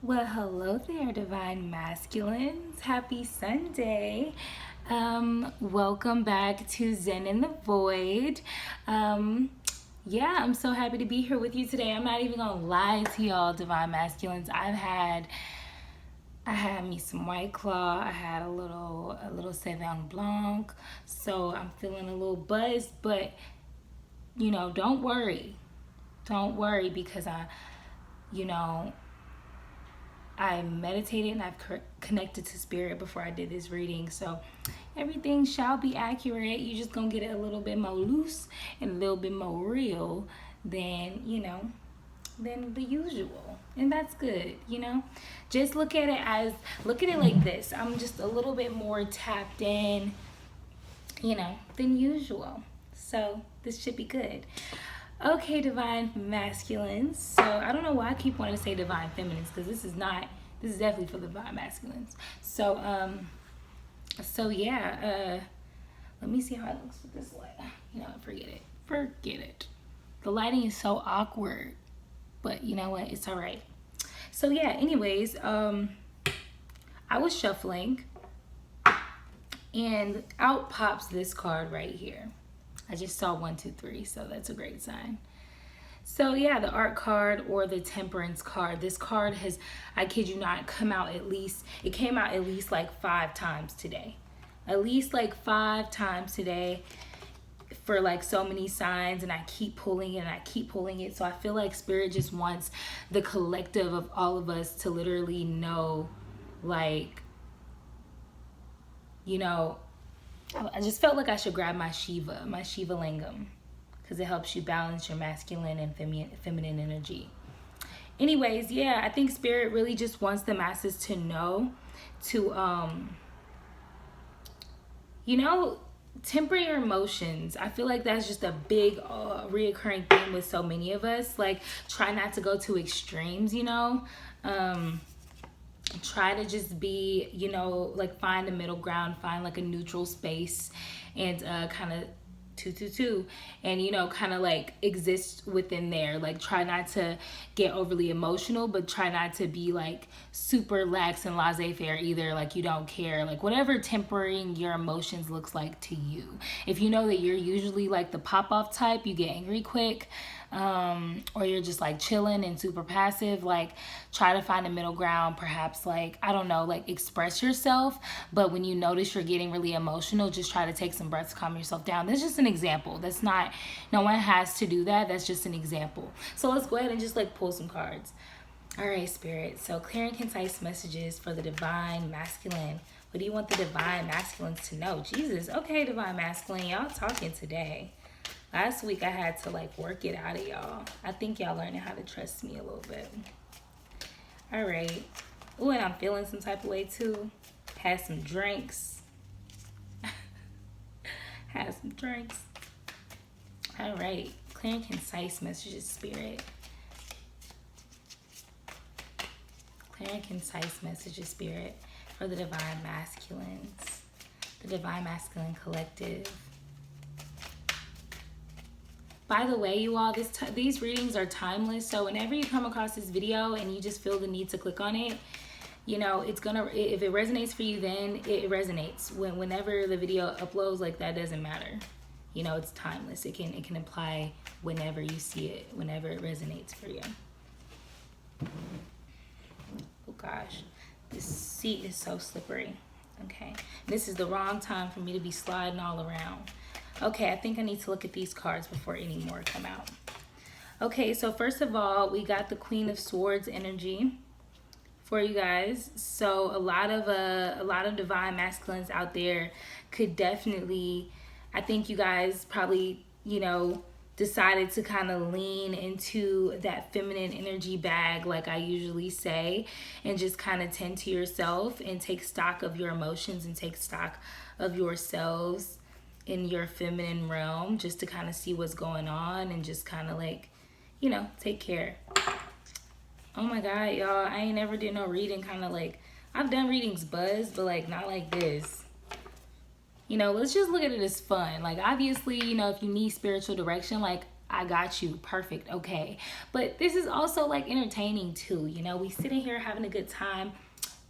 Well, hello there, Divine Masculines. Happy Sunday. Welcome back to Zen in the Void. Yeah, I'm so happy to be here with you today. I'm not even gonna lie to y'all, Divine Masculines. I had me some White Claw. I had a little Sauvignon Blanc. So I'm feeling a little buzzed, but don't worry. Don't worry because you know, I meditated and I've connected to spirit before I did this reading. So everything shall be accurate. You're just going to get it a little bit more loose and a little bit more real than, than the usual. And that's good. Just look at it like this. I'm just a little bit more tapped in, than usual. So this should be good. Okay, divine masculines. So I don't know why I keep wanting to say divine feminines because this is definitely for the divine masculines. So yeah, let me see how it looks with this light. Forget it. Forget it. The lighting is so awkward, but you know what? It's all right. So yeah, anyways, I was shuffling and out pops this card right here. I just saw 1, 2, 3, so that's a great sign. So yeah, the art card or the temperance card. This card has, I kid you not, came out at least like 5 times today. At least like 5 times today for like so many signs, and I keep pulling it and I keep pulling it. So I feel like spirit just wants the collective of all of us to literally know, like, I just felt like I should grab my Shiva Lingam, because it helps you balance your masculine and feminine energy. Anyways, yeah, I think spirit really just wants the masses to know to, temper your emotions. I feel like that's just a big reoccurring theme with so many of us. Like, try not to go to extremes, try to just be, like, find a middle ground, find like a neutral space, and kind of two and kind of like exist within there. Like, try not to get overly emotional, but try not to be like super lax and laissez-faire either. Like, you don't care, like whatever tempering your emotions looks like to you. If you know that you're usually like the pop-off type, you get angry quick, or you're just like chilling and super passive, like try to find a middle ground. Perhaps, like, I don't know, like express yourself, but when you notice you're getting really emotional, just try to take some breaths, calm yourself down. That's just an example. That's not, no one has to do that. That's just an example. So let's go ahead and just like pull some cards. All right, spirit. So clear and concise messages for the divine masculine. What do you want the divine masculines to know? Jesus. Okay, divine masculine, y'all talking today. Last week I had to like work it out of y'all. I think y'all learning how to trust me a little bit. All right. Ooh, and I'm feeling some type of way too. Had some drinks. Had some drinks. All right. Clear and concise messages, spirit. Clear and concise messages, spirit, for the divine masculines. The divine masculine collective. By the way, you all, these readings are timeless. So whenever you come across this video and you just feel the need to click on it, it's gonna, if it resonates for you, then it resonates. Whenever the video uploads, like, that doesn't matter. It's timeless. It can apply whenever you see it, whenever it resonates for you. Oh gosh, this seat is so slippery. Okay, this is the wrong time for me to be sliding all around. Okay, I think I need to look at these cards before any more come out. Okay, so first of all, we got the Queen of Swords energy for you guys. So a lot of divine masculines out there could definitely, I think you guys probably, decided to kind of lean into that feminine energy bag, like I usually say, and just kind of tend to yourself and take stock of your emotions and take stock of yourselves in your feminine realm, just to kind of see what's going on and just kind of like, take care. Oh my God, y'all, I ain't never did no reading kind of like, I've done readings buzz, but like not like this. Let's just look at it as fun. Like, obviously, if you need spiritual direction, like, I got you. Perfect. Okay. But this is also like entertaining too. You know, we sitting here having a good time,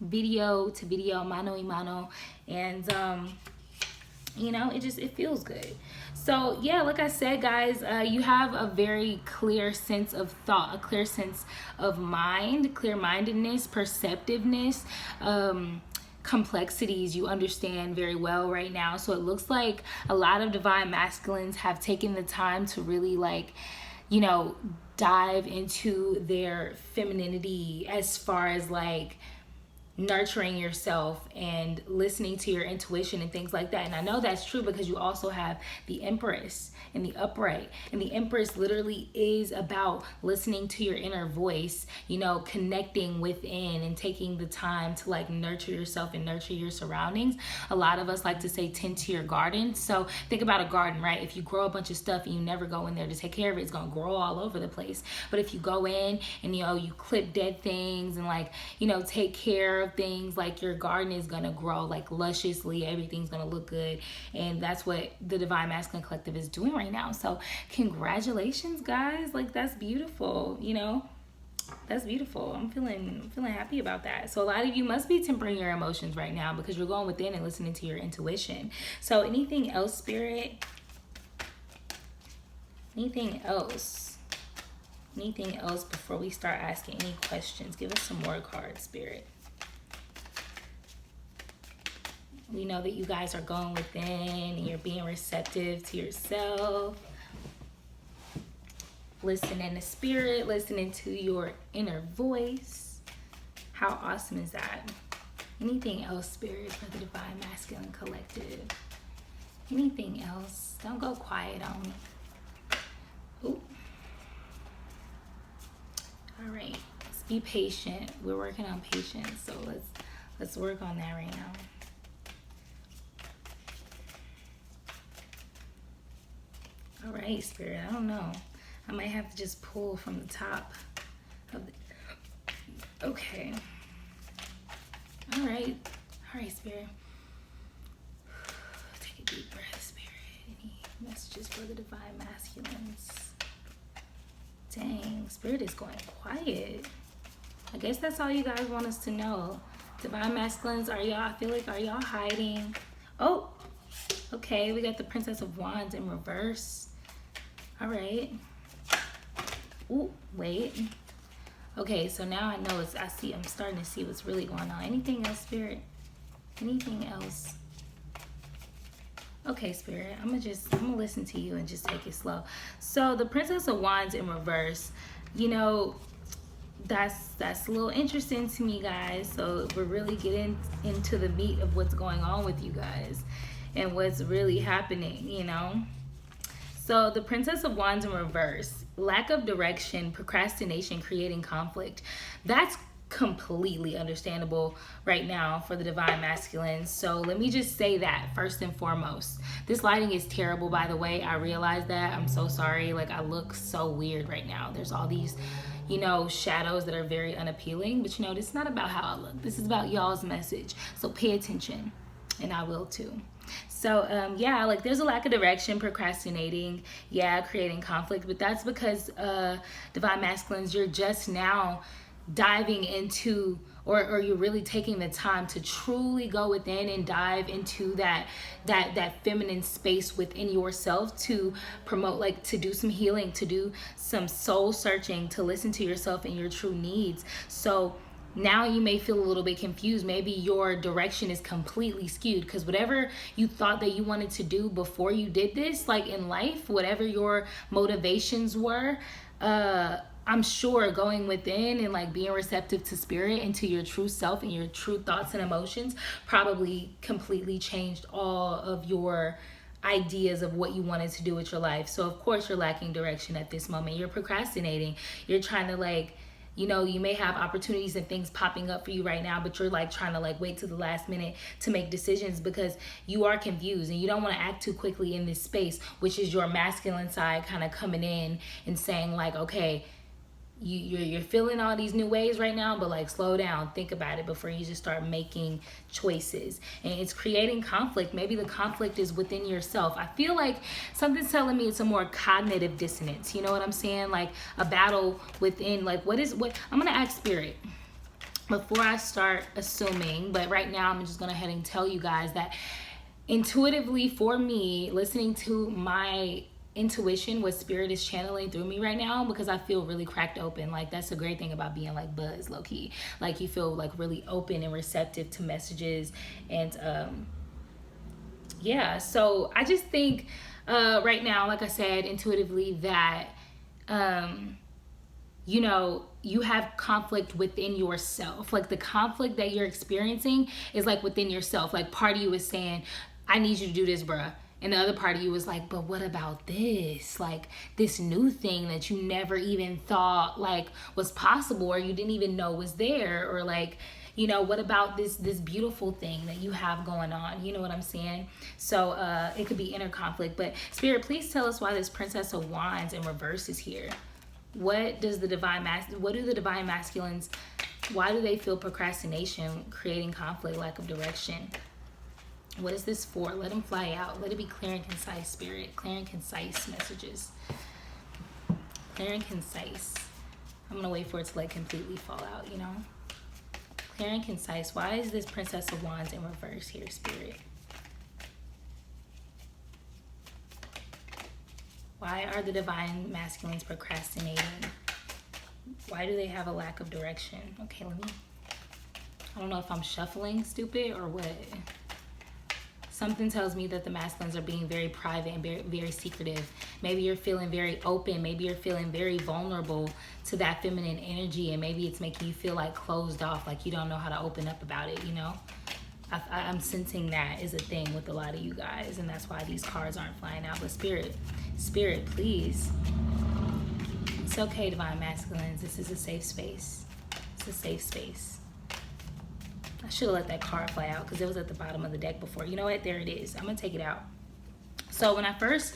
video to video, mano y mano. And, you know, it feels good. So yeah, like I said, guys, you have a very clear sense of thought, a clear sense of mind, clear-mindedness, perceptiveness, complexities you understand very well right now. So it looks like a lot of divine masculines have taken the time to really, like, you know, dive into their femininity as far as like nurturing yourself and listening to your intuition and things like that. And I know that's true because you also have the Empress and the upright. And the Empress literally is about listening to your inner voice, you know, connecting within and taking the time to like nurture yourself and nurture your surroundings. A lot of us like to say tend to your garden. So think about a garden, right? If you grow a bunch of stuff and you never go in there to take care of it, it's gonna grow all over the place. But if you go in and, you know, you clip dead things and like, you know, take care of things, like your garden is gonna grow like lusciously, everything's gonna look good. And that's what the Divine Masculine Collective is doing right now. So congratulations, guys. Like, that's beautiful, you know. That's beautiful. I'm feeling happy about that. So a lot of you must be tempering your emotions right now because you're going within and listening to your intuition. So anything else, Spirit? Anything else? Anything else before we start asking any questions? Give us some more cards, Spirit. We know that you guys are going within and you're being receptive to yourself. Listening to Spirit, listening to your inner voice. How awesome is that? Anything else, Spirit, for the Divine Masculine Collective? Anything else? Don't go quiet on me. Ooh. All right, let's be patient. We're working on patience, so let's work on that right now. All right, Spirit, I don't know. I might have to just pull from the top of the... Okay. All right, Spirit. Take a deep breath, Spirit. Any messages for the Divine Masculines? Dang, Spirit is going quiet. I guess that's all you guys want us to know. Divine Masculines, I feel like, are y'all hiding? Oh, okay, we got the Princess of Wands in reverse. All right. Ooh, wait. Okay, so now I know I'm starting to see what's really going on. Anything else, Spirit? Anything else? Okay, Spirit, I'm gonna listen to you and just take it slow. So the Princess of Wands in reverse, you know, that's a little interesting to me, guys. So we're really getting into the meat of what's going on with you guys and what's really happening, you know. So the Princess of Wands in reverse, lack of direction, procrastination, creating conflict. That's completely understandable right now for the Divine Masculine. So let me just say that first and foremost. This lighting is terrible, by the way. I realize that. I'm so sorry. Like, I look so weird right now. There's all these, you know, shadows that are very unappealing. But, you know, this is not about how I look. This is about y'all's message. So pay attention. And I will too. So yeah, like, there's a lack of direction, procrastinating, yeah, creating conflict, but that's because Divine Masculines, you're just now diving into, or you're really taking the time to truly go within and dive into that feminine space within yourself to promote, like, to do some healing, to do some soul searching, to listen to yourself and your true needs. So now you may feel a little bit confused. Maybe your direction is completely skewed because whatever you thought that you wanted to do before you did this, like in life, whatever your motivations were, I'm sure going within and like being receptive to Spirit and to your true self and your true thoughts and emotions probably completely changed all of your ideas of what you wanted to do with your life. So of course you're lacking direction at this moment. You're procrastinating. You're trying to, like, you know, you may have opportunities and things popping up for you right now, but you're like trying to like wait to the last minute to make decisions because you are confused and you don't want to act too quickly in this space, which is your masculine side kind of coming in and saying like, okay, you're feeling all these new ways right now, but like slow down, think about it before you just start making choices. And it's creating conflict. Maybe the conflict is within yourself. I feel like something's telling me it's a more cognitive dissonance. You know what I'm saying? Like a battle within, like what I'm gonna ask spirit before I start assuming, but right now I'm just gonna head and tell you guys that intuitively, for me, listening to my intuition, what spirit is channeling through me right now, because I feel really cracked open. Like that's the great thing about being like Buzz, low key. Like you feel like really open and receptive to messages. And yeah, so I just think right now, like I said, intuitively that you know, you have conflict within yourself. Like the conflict that you're experiencing is like within yourself. Like part of you is saying, I need you to do this, bruh. And the other part of you was like, but what about this? Like this new thing that you never even thought like was possible, or you didn't even know was there, or like, you know, what about this beautiful thing that you have going on? You know what I'm saying? So it could be inner conflict. But spirit, please tell us why this Princess of Wands in reverse is here. What do the divine masculines, why do they feel procrastination, creating conflict, lack of direction? What is this for? Let them fly out. Let it be clear and concise, spirit. Clear and concise messages. Clear and concise. I'm going to wait for it to like completely fall out, you know? Clear and concise. Why is this Princess of Wands in reverse here, spirit? Why are the divine masculines procrastinating? Why do they have a lack of direction? Okay, I don't know if I'm shuffling stupid or what. Something tells me that the masculines are being very private and very, very secretive. Maybe you're feeling very open. Maybe you're feeling very vulnerable to that feminine energy, and maybe it's making you feel like closed off, like you don't know how to open up about it, you know? I'm sensing that is a thing with a lot of you guys, and that's why these cards aren't flying out. But spirit, please. It's okay, divine masculines. This is a safe space. It's a safe space. I should have let that card fly out because it was at the bottom of the deck before. You know what? There it is. I'm going to take it out. So when I first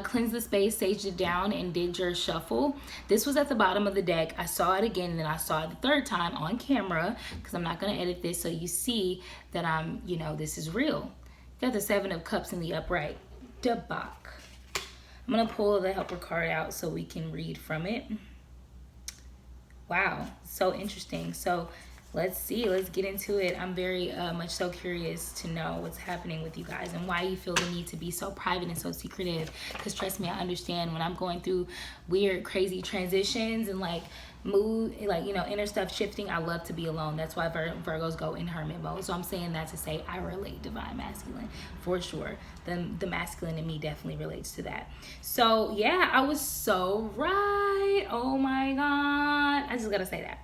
cleansed the space, saged it down, and did your shuffle, this was at the bottom of the deck. I saw it again, and then I saw it the third time on camera because I'm not going to edit this so you see that I'm, you know, this is real. Got the Seven of Cups in the upright. Dabak. I'm going to pull the helper card out so we can read from it. Wow. So interesting. So let's see, let's get into it. I'm very much so curious to know what's happening with you guys and why you feel the need to be so private and so secretive. Because trust me, I understand when I'm going through weird, crazy transitions and like mood, like, you know, inner stuff shifting, I love to be alone. That's why Virgos go in hermit mode. So I'm saying that to say I relate, divine masculine, for sure. The masculine in me definitely relates to that. So yeah, I was so right. Oh my God. I just gotta say that.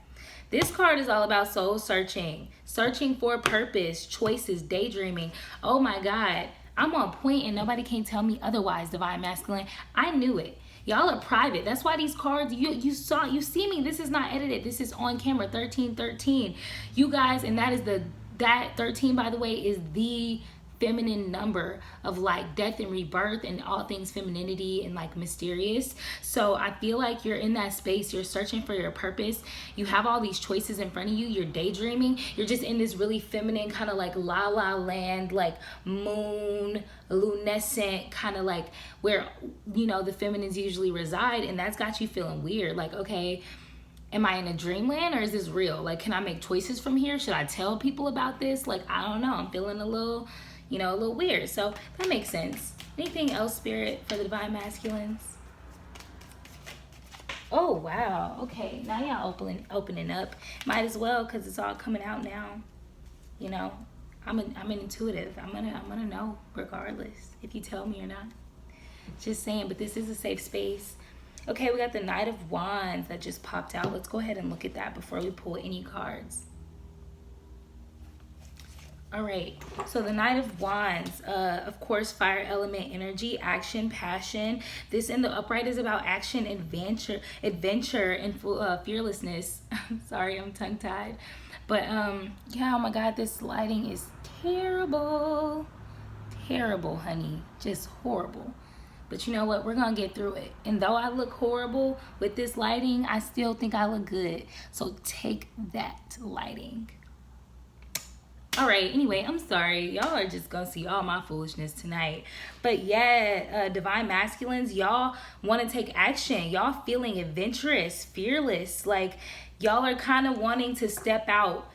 This card is all about soul searching for purpose, choices, daydreaming. Oh my God, I'm on point and nobody can tell me otherwise, divine masculine. I knew it. Y'all are private. That's why these cards, you see me. This is not edited. This is on camera, 1313. You guys, and that 13, by the way, is the feminine number of like death and rebirth and all things femininity and like mysterious. So I feel like you're in that space. You're searching for your purpose. You have all these choices in front of you. You're daydreaming. You're just in this really feminine kind of like la la land, like moon lunescent kind of like where, you know, the feminines usually reside. And that's got you feeling weird. Like, okay, am I in a dreamland or is this real? Like, can I make choices from here? Should I tell people about this? Like, I don't know. I'm feeling a little weird. So that makes sense. Anything else, spirit, for the divine masculines? Oh, wow. Okay, now y'all opening up. Might as well, because it's all coming out now. You know, I'm an intuitive. I'm gonna know regardless if you tell me or not. Just saying, but this is a safe space. Okay, we got the Knight of Wands that just popped out. Let's go ahead and look at that before we pull any cards. All right, so the Knight of Wands, of course, fire element energy, action, passion. This in the upright is about action, adventure, and fearlessness. Sorry, I'm tongue-tied. But yeah, oh my God, this lighting is terrible. Terrible, honey. Just horrible. But you know what? We're going to get through it. And though I look horrible with this lighting, I still think I look good. So take that, lighting. All right, anyway, I'm sorry. Y'all are just going to see all my foolishness tonight. But yeah, divine masculines, y'all want to take action. Y'all feeling adventurous, fearless. Like, y'all are kind of wanting to step out,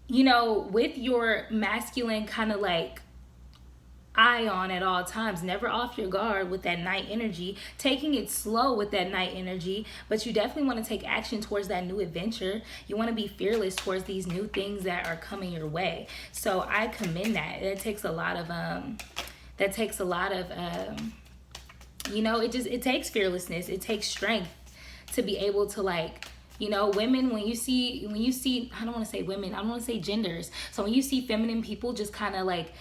you know, with your masculine kind of like eye on at all times, never off your guard with that night energy, taking it slow with that night energy, but you definitely want to take action towards that new adventure. You want to be fearless towards these new things that are coming your way. So I commend that. It takes a lot of you know, it takes fearlessness, it takes strength to be able to, like, you know, women, when you see, I don't want to say women, I don't want to say genders. So when you see feminine people just kind of like,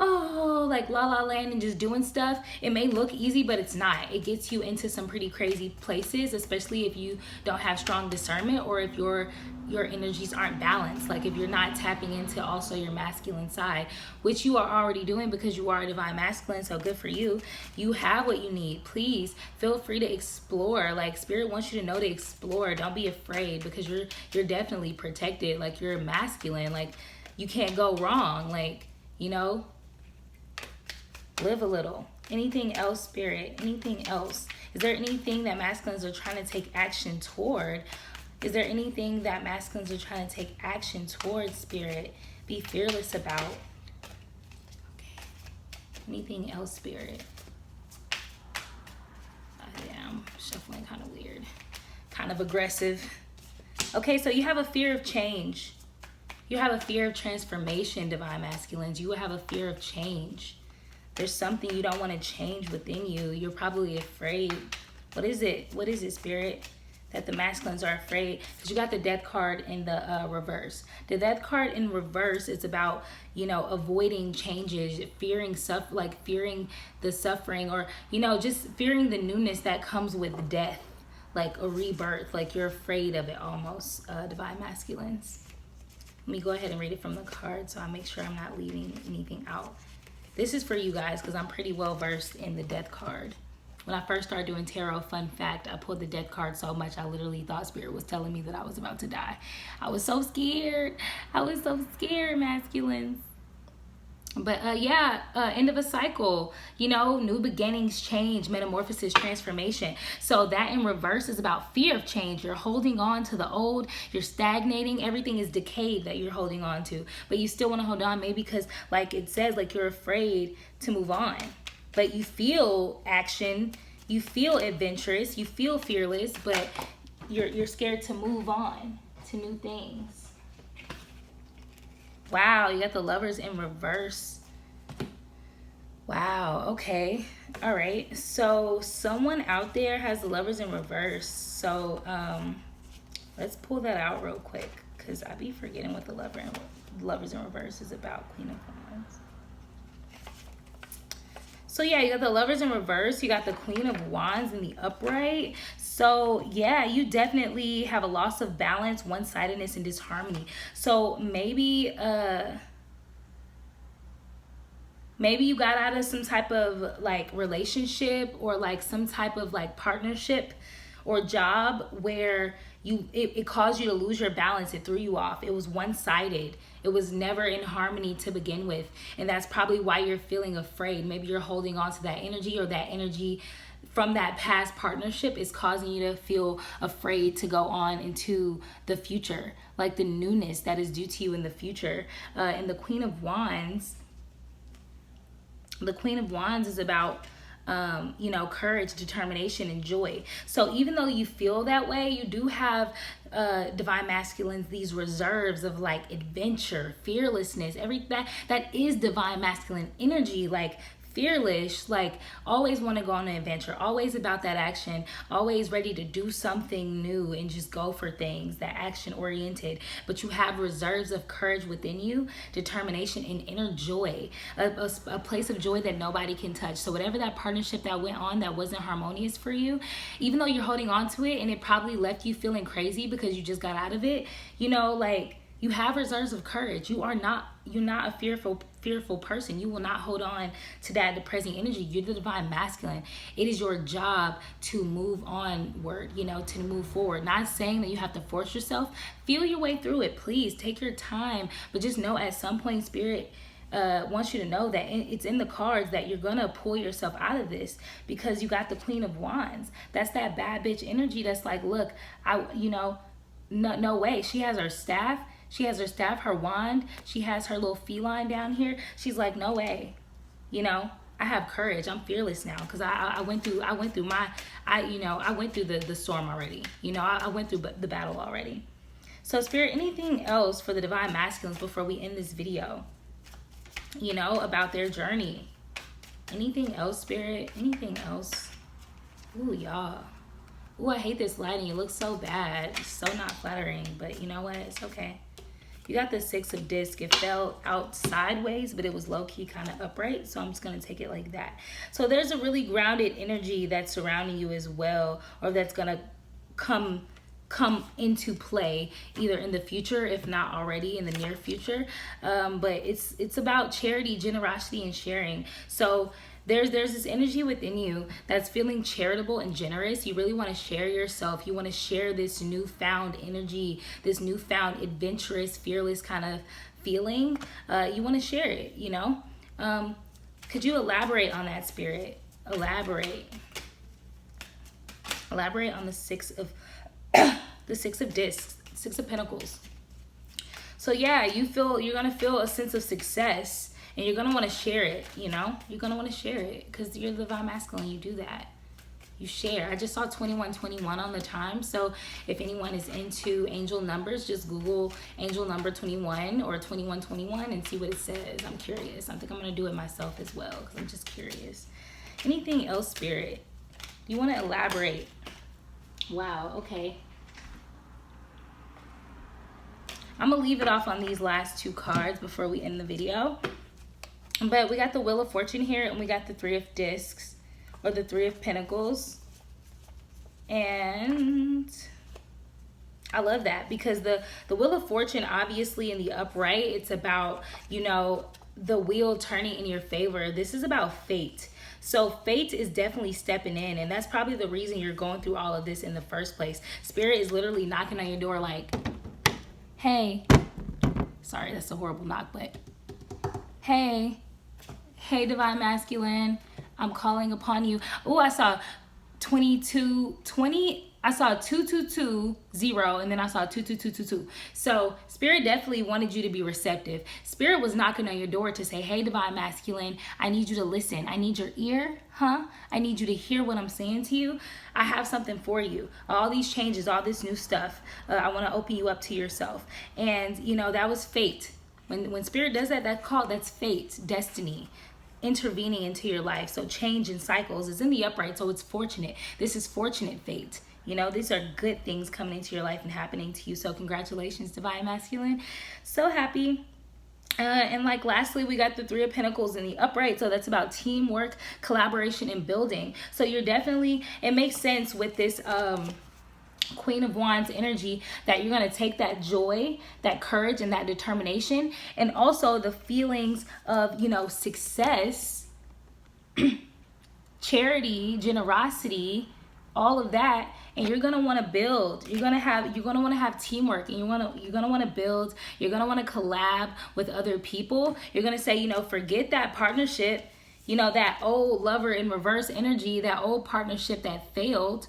oh, like la la land and just doing stuff, it may look easy, but it's not. It gets you into some pretty crazy places, especially if you don't have strong discernment, or if your energies aren't balanced. Like if you're not tapping into also your masculine side, which you are already doing because you are a divine masculine, so good for you. You have what you need. Please feel free to explore. Like, spirit wants you to know to explore. Don't be afraid, because you're definitely protected. Like, you're masculine. Like, you can't go wrong. Like, you know, live a little. Anything else, spirit? Anything else? Is there anything that masculines are trying to take action toward? Is there anything that masculines are trying to take action towards, spirit? Be fearless about. Okay. Anything else, spirit? Yeah, I'm shuffling kind of weird. Kind of aggressive. Okay, so you have a fear of change. You have a fear of transformation, divine masculines. You have a fear of change. There's something you don't want to change within you. You're probably afraid. What is it? What is it, spirit? That the masculines are afraid? Because you got the death card in the reverse. The death card in reverse is about, you know, avoiding changes, fearing fearing the suffering, or, you know, just fearing the newness that comes with death, like a rebirth. Like you're afraid of it almost, divine masculines. Let me go ahead and read it from the card so I make sure I'm not leaving anything out. This is for you guys because I'm pretty well versed in the death card. When I first started doing tarot, fun fact, I pulled the death card so much I literally thought spirit was telling me that I was about to die. I was so scared. I was so scared, masculines. But end of a cycle, you know, new beginnings, change, metamorphosis, transformation. So that in reverse is about fear of change. You're holding on to the old, you're stagnating, everything is decayed that you're holding on to, but you still want to hold on, maybe because, like it says, like you're afraid to move on. But you feel action, you feel adventurous, you feel fearless, but you're scared to move on to new things. Wow, you got the Lovers in reverse. Wow, okay. All right. So someone out there has the Lovers in reverse. So let's pull that out real quick, because I be forgetting what the Lovers in reverse is about. Queen of Wands. So yeah, you got the Lovers in reverse. You got the Queen of Wands in the upright. So yeah, you definitely have a loss of balance, one-sidedness, and disharmony. So maybe you got out of some type of like relationship, or like some type of like partnership or job where it caused you to lose your balance. It threw you off. It was one-sided. It was never in harmony to begin with. And that's probably why you're feeling afraid. Maybe you're holding on to that energy, or that energy from that past partnership is causing you to feel afraid to go on into the future, like the newness that is due to you in the future. And the Queen of Wands is about courage, determination, and joy. So even though you feel that way, you do have divine masculines, these reserves of like adventure, fearlessness, that is divine masculine energy, like fearless, like always want to go on an adventure, always about that action, always ready to do something new and just go for things, that action oriented. But you have reserves of courage within you, determination, and inner joy, a place of joy that nobody can touch. So whatever that partnership that went on that wasn't harmonious for you, even though you're holding on to it and it probably left you feeling crazy because you just got out of it, you know, like you have reserves of courage. You're not a fearful person. You will not hold on to that depressing energy. You're the divine masculine. It is your job to move onward, you know, to move forward. Not saying that you have to force yourself. Feel your way through it. Please take your time. But just know at some point, Spirit wants you to know that it's in the cards that you're gonna pull yourself out of this, because you got the Queen of Wands. That's that bad bitch energy that's like, look, no way. She has her staff. She has her staff, her wand. She has her little feline down here. She's like, no way. You know, I have courage. I'm fearless now, because I went through the storm already. You know, I went through the battle already. So Spirit, anything else for the divine masculines before we end this video? You know, about their journey. Anything else, Spirit? Anything else? Ooh, y'all. Ooh, I hate this lighting. It looks so bad. It's so not flattering. But you know what? It's okay. You got the Six of Discs. It fell out sideways, but it was low-key kind of upright. So I'm just going to take it like that. So there's a really grounded energy that's surrounding you as well, or that's going to come into play either in the future, if not already in the near future. But it's about charity, generosity, and sharing. So there's this energy within you that's feeling charitable and generous. You really want to share yourself. You want to share this newfound energy, this newfound adventurous, fearless kind of feeling. You want to share it, you know. Could you elaborate on that, Spirit? Elaborate on the Six of the Six of Discs, Six of Pentacles. So yeah, you're gonna feel a sense of success, and you're gonna want to share it. You know, you're gonna want to share it because you're the divine masculine. You do that. You share. I just saw 2121 on the time. So if anyone is into angel numbers, just Google angel number 21 or 2121 and see what it says. I'm curious. I think I'm gonna do it myself as well because I'm just curious. Anything else, Spirit? You want to elaborate? Wow. Okay. I'm going to leave it off on these last two cards before we end the video. But we got the Wheel of Fortune here, and we got the Three of Discs, or the Three of Pentacles. And I love that because the Wheel of Fortune, obviously in the upright, it's about, you know, the wheel turning in your favor. This is about fate. So fate is definitely stepping in, and that's probably the reason you're going through all of this in the first place. Spirit is literally knocking on your door like, hey, sorry, that's a horrible knock, but hey, divine masculine, I'm calling upon you. Oh, I saw 2220. I saw 2220, and then I saw 22222. So Spirit definitely wanted you to be receptive. Spirit was knocking on your door to say, hey, divine masculine, I need you to listen. I need your ear, I need you to hear what I'm saying to you. I have something for you. All these changes, all this new stuff, I want to open you up to yourself. And, you know, that was fate. When Spirit does that, that's fate, destiny, intervening into your life. So change in cycles is in the upright, so it's fortunate. This is fortunate fate. You know, these are good things coming into your life and happening to you. So congratulations, divine masculine. So happy. And like lastly, we got the Three of Pentacles in the upright. So that's about teamwork, collaboration, and building. So you're definitely, it makes sense with this Queen of Wands energy that you're going to take that joy, that courage, and that determination, and also the feelings of, you know, success, charity, generosity, all of that, and you're gonna want to build. You're gonna want to have teamwork, and you're gonna want to build. You're gonna want to collab with other people. You're gonna say, you know, forget that partnership, you know, that old lover in reverse energy, that old partnership that failed,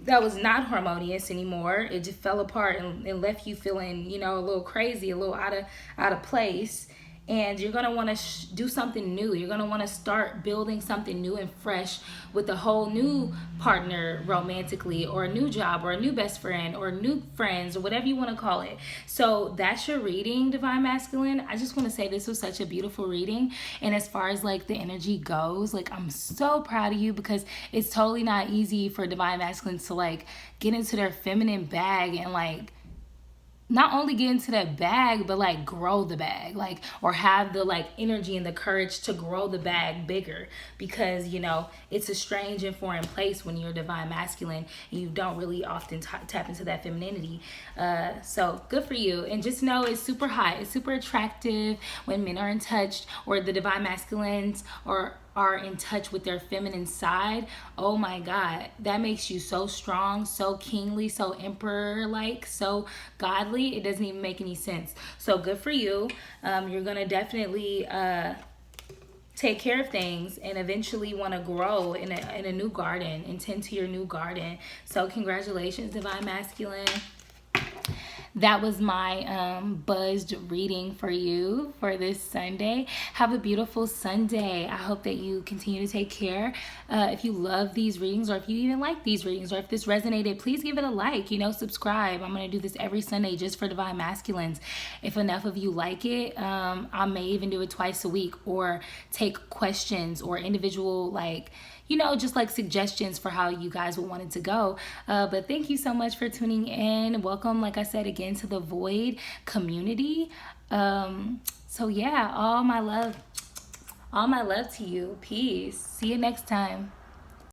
that was not harmonious anymore. It just fell apart and left you feeling, you know, a little crazy, a little out of place. And you're going to want to do something new. You're going to want to start building something new and fresh with a whole new partner romantically, or a new job, or a new best friend, or new friends, or whatever you want to call it. So that's your reading, divine masculine. I just want to say this was such a beautiful reading. And as far as like the energy goes, like I'm so proud of you, because it's totally not easy for divine masculines to like get into their feminine bag and like not only get into that bag, but like grow the bag, like, or have the like energy and the courage to grow the bag bigger, because you know it's a strange and foreign place when you're divine masculine and you don't really often tap into that femininity. So good for you, and just know it's super hot, it's super attractive when men are in touch, or the divine masculines, or are in touch with their feminine side. Oh my God, that makes you so strong, so kingly, so emperor like, so godly. It doesn't even make any sense. So good for you. You're gonna definitely take care of things and eventually want to grow in a new garden and tend to your new garden. So congratulations, divine masculine. That was my buzzed reading for you for this Sunday. Have a beautiful Sunday. I hope that you continue to take care. If you love these readings, or if you even like these readings, or if this resonated, please give it a like, subscribe. I'm going to do this every Sunday just for divine masculines. If enough of you like it, I may even do it twice a week, or take questions or individual just like suggestions for how you guys would want it to go. But thank you so much for tuning in. Welcome, like I said, again, to the Void community. So yeah, all my love to you. Peace. See you next time.